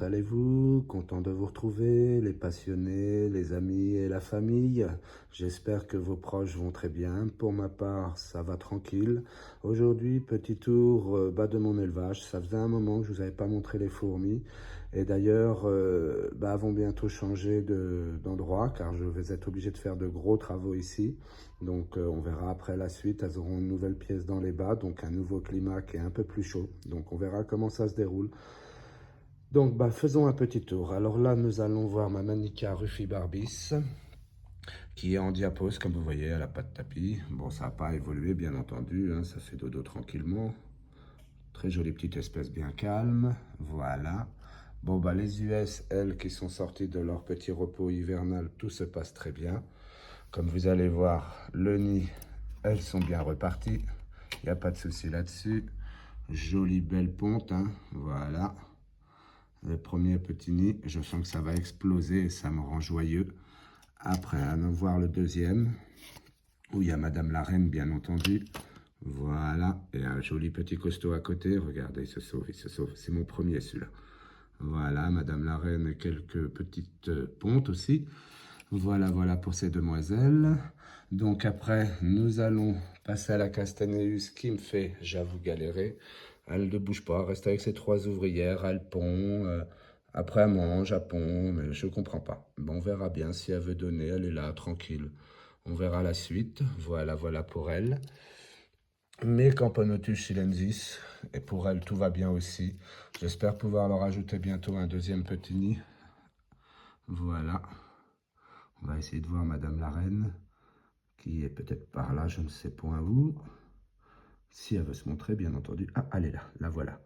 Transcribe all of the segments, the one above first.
allez-vous? Content de vous retrouver, les passionnés, les amis et la famille. J'espère que vos proches vont très bien. Pour ma part, ça va tranquille. Aujourd'hui, petit tour de mon élevage. Ça faisait un moment que je vous avais pas montré les fourmis. Et d'ailleurs, vont bientôt changer d'endroit car je vais être obligé de faire de gros travaux ici. Donc on verra après la suite. Elles auront une nouvelle pièce dans les bas, donc un nouveau climat qui est un peu plus chaud. Donc on verra comment ça se déroule. Donc, faisons un petit tour. Alors là, nous allons voir ma Manica rufibarbis, qui est en diapose, comme vous voyez, elle n'a pas de tapis. Bon, ça n'a pas évolué, bien entendu, hein, ça fait dodo tranquillement. Très jolie petite espèce bien calme, voilà. Bon, les US, elles, qui sont sorties de leur petit repos hivernal, tout se passe très bien. Comme vous allez voir, le nid, elles sont bien reparties. Il n'y a pas de souci là-dessus. Jolie belle ponte, hein, voilà. Le premier petit nid, je sens que ça va exploser et ça me rend joyeux. Après, allons voir le deuxième, où il y a Madame la Reine, bien entendu. Voilà, et un joli petit costaud à côté. Regardez, il se sauve, il se sauve. C'est mon premier, celui-là. Voilà, Madame la Reine et quelques petites pontes aussi. Voilà, voilà pour ces demoiselles. Donc après, nous allons passer à la Castaneus qui me fait, j'avoue, galérer. Elle ne bouge pas, reste avec ses trois ouvrières, elle pond. Après, elle mange, elle pond, mais je ne comprends pas. Bon, on verra bien si elle veut donner, elle est là, tranquille. On verra la suite. Voilà, voilà pour elle. Mes Camponotus chilensis, et pour elle, tout va bien aussi. J'espère pouvoir leur ajouter bientôt un deuxième petit nid. Voilà. On va essayer de voir Madame la Reine, qui est peut-être par là, je ne sais point où. Si elle veut se montrer, bien entendu. Ah, elle est là, la voilà.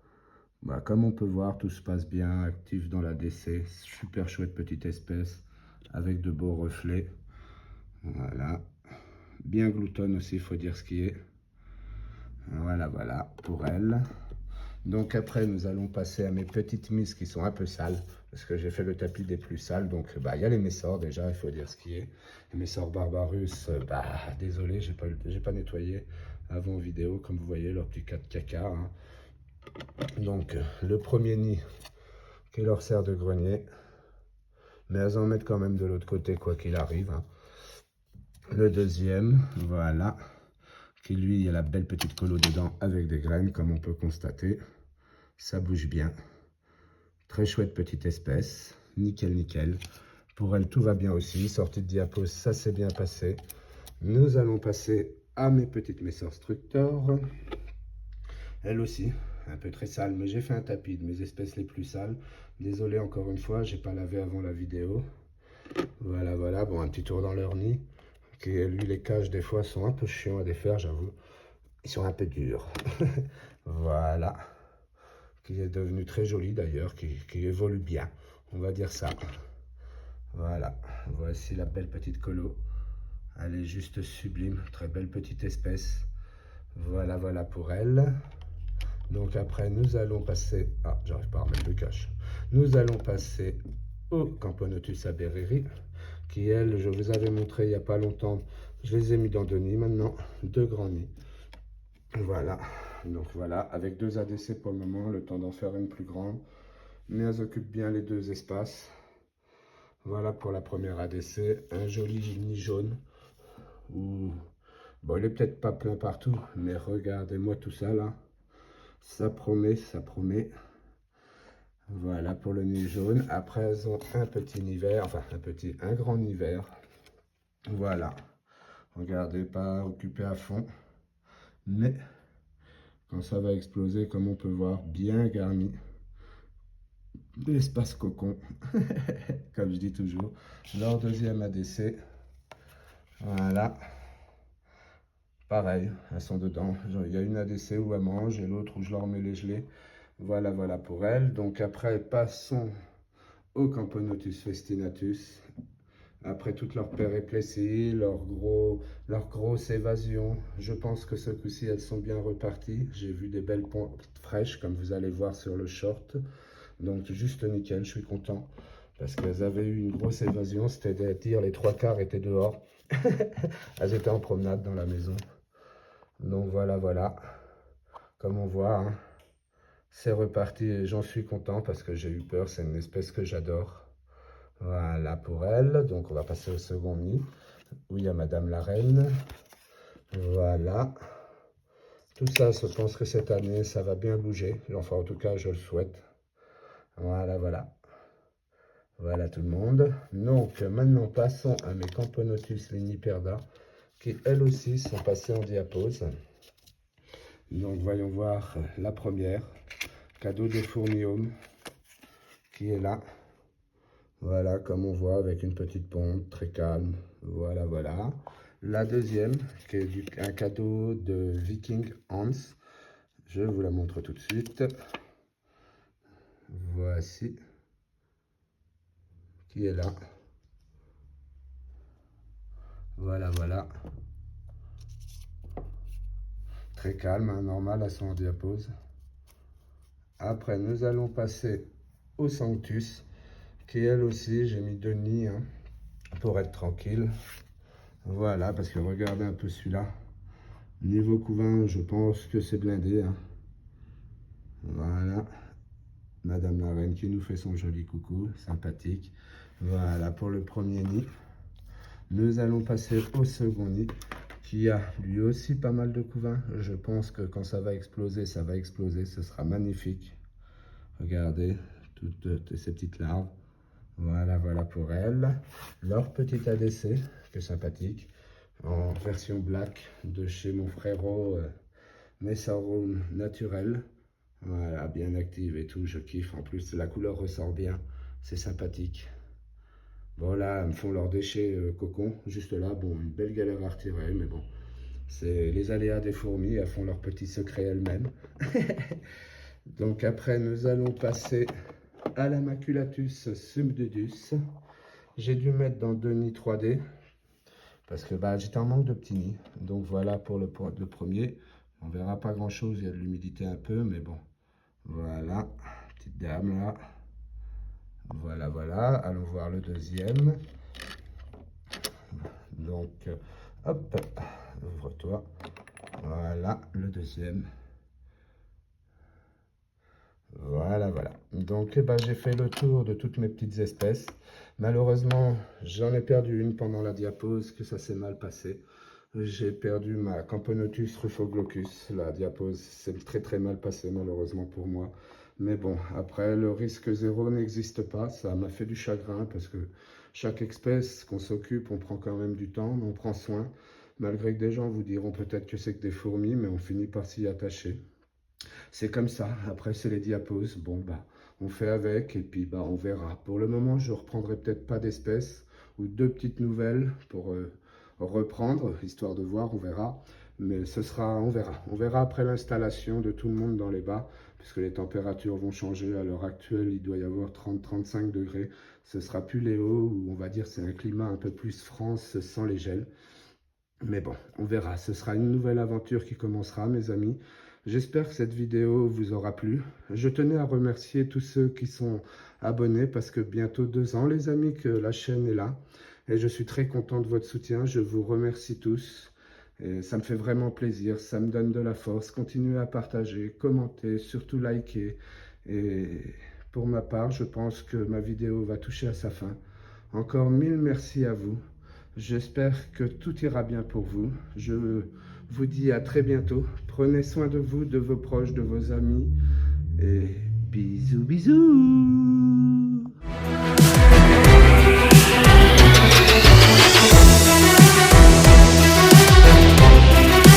Comme on peut voir, tout se passe bien, actif dans la DC. Super chouette petite espèce, avec de beaux reflets. Voilà. Bien gloutonne aussi, il faut dire ce qui est. Voilà, voilà, pour elle. Donc après, nous allons passer à mes petites miss qui sont un peu sales, parce que j'ai fait le tapis des plus sales. Donc, il y a les Messors déjà, il faut dire ce qui est. Les Messors Barbarus, désolé, j'ai pas nettoyé avant vidéo, comme vous voyez, leur petit 4 caca. Hein. Donc, le premier nid qui leur sert de grenier, mais elles en mettent quand même de l'autre côté, quoi qu'il arrive. Hein. Le deuxième, voilà, qui lui, il y a la belle petite colo dedans avec des graines, comme on peut constater. Ça bouge bien. Très chouette petite espèce. Nickel, nickel. Pour elle, tout va bien aussi. Sortie de diapose, ça s'est bien passé. Nous allons passer à mes petites Messor Structor. Elle aussi, un peu très sale, mais j'ai fait un tapis de mes espèces les plus sales. Désolé encore une fois, j'ai pas lavé avant la vidéo. Voilà, voilà. Bon, un petit tour dans leur nid. Lui, les cages, des fois, sont un peu chiants à défaire, j'avoue. Ils sont un peu durs. Voilà. Qui est devenu très joli d'ailleurs, qui évolue bien, on va dire ça. Voilà, voici la belle petite colo. Elle est juste sublime, très belle petite espèce. Voilà, voilà pour elle. Donc après, nous allons passer... Ah, j'arrive pas à remettre le cache. Nous allons passer au Camponotus aberreri, qui, elle, je vous avais montré il n'y a pas longtemps. Je les ai mis dans deux nids maintenant, deux grands nids. Voilà, donc voilà, avec deux ADC pour le moment, le temps d'en faire une plus grande. Mais elles occupent bien les deux espaces. Voilà pour la première ADC, un joli nid jaune. Ouh. Bon, il est peut-être pas plein partout, mais regardez-moi tout ça là. Ça promet, ça promet. Voilà pour le nid jaune. Après, elles ont un petit nid vert, enfin un grand nid vert. Voilà. Regardez, pas occupé à fond. Mais quand ça va exploser, comme on peut voir, bien garni. L'espace cocon, comme je dis toujours. Leur deuxième ADC. Voilà. Pareil, elles sont dedans. Il y a une ADC où elles mangent et l'autre où je leur mets les gelées. Voilà, voilà pour elles. Donc après, passons au Camponotus festinatus. Après toute leur périplétie, leur grosse évasion, je pense que ce coup-ci, elles sont bien reparties. J'ai vu des belles pontes fraîches, comme vous allez voir sur le short. Donc juste nickel, je suis content. Parce qu'elles avaient eu une grosse évasion, c'est-à-dire les trois quarts étaient dehors. Elles étaient en promenade dans la maison. Donc voilà, voilà. Comme on voit, hein, C'est reparti et j'en suis content parce que j'ai eu peur. C'est une espèce que j'adore. Voilà pour elle. Donc on va passer au second nid où il y a Madame la Reine. Voilà. Tout ça, je pense que cette année, ça va bien bouger. Enfin, en tout cas, je le souhaite. Voilà, voilà. Voilà tout le monde. Donc, maintenant, passons à mes Camponotus liniperda qui, elles aussi, sont passées en diapose. Donc, voyons voir la première. Cadeau de Fournium, qui est là. Voilà, comme on voit, avec une petite pompe, très calme. Voilà, voilà. La deuxième, qui est un cadeau de Viking Hans. Je vous la montre tout de suite. Voici. Qui est là. Voilà, voilà. Très calme, hein, normal à son diapose. Après, nous allons passer au Sanctus, qui elle aussi, j'ai mis 2 nids hein, pour être tranquille. Voilà, parce que regardez un peu celui-là. Niveau couvain, je pense que c'est blindé. Hein. Voilà. Madame la Reine qui nous fait son joli coucou, sympathique. Voilà pour le premier nid. Nous allons passer au second nid, qui a lui aussi pas mal de couvains. Je pense que quand ça va exploser, ce sera magnifique. Regardez, toutes ces petites larves. Voilà, voilà pour elles. Leur petit ADC, que sympathique, en version black de chez mon frérot Messaro Naturel. Voilà, bien active et tout, je kiffe. En plus, la couleur ressort bien, c'est sympathique. Bon, là, elles me font leurs déchets cocon, juste là. Bon, une belle galère à retirer, mais bon. C'est les aléas des fourmis, elles font leurs petits secrets elles-mêmes. Donc après, nous allons passer à la Maculatus subdudus. J'ai dû mettre dans 2 nids 3D parce que bah, j'étais en manque de petits nids. Donc voilà pour le premier. On verra pas grand chose, il y a de l'humidité un peu, mais bon. Voilà, petite dame là. Voilà, voilà. Allons voir le deuxième. Donc, hop, ouvre-toi. Voilà, le deuxième. Voilà, voilà. Donc, eh ben, j'ai fait le tour de toutes mes petites espèces. Malheureusement, j'en ai perdu une pendant la diapose, que ça s'est mal passé. J'ai perdu ma Camponotus rufoglocus. La diapose s'est très très mal passée, malheureusement pour moi. Mais bon, après, le risque zéro n'existe pas. Ça m'a fait du chagrin parce que chaque espèce qu'on s'occupe, on prend quand même du temps, on prend soin. Malgré que des gens vous diront peut-être que c'est que des fourmis, mais on finit par s'y attacher. C'est comme ça, après c'est les diaposes, bon bah on fait avec et puis bah on verra. Pour le moment je reprendrai peut-être pas d'espèces ou 2 petites nouvelles pour reprendre, histoire de voir, on verra. Mais ce sera, on verra après l'installation de tout le monde dans les bas, puisque les températures vont changer. À l'heure actuelle, il doit y avoir 30-35 degrés. Ce sera plus les hauts, où on va dire c'est un climat un peu plus France sans les gels. Mais bon, on verra. Ce sera une nouvelle aventure qui commencera, mes amis. J'espère que cette vidéo vous aura plu. Je tenais à remercier tous ceux qui sont abonnés parce que bientôt 2 ans, les amis, que la chaîne est là. Et je suis très content de votre soutien. Je vous remercie tous. Et ça me fait vraiment plaisir. Ça me donne de la force. Continuez à partager, commenter, surtout liker. Et pour ma part, je pense que ma vidéo va toucher à sa fin. Encore 1000 merci à vous. J'espère que tout ira bien pour vous. Je vous dis à très bientôt. Prenez soin de vous, de vos proches, de vos amis. Et bisous, bisous.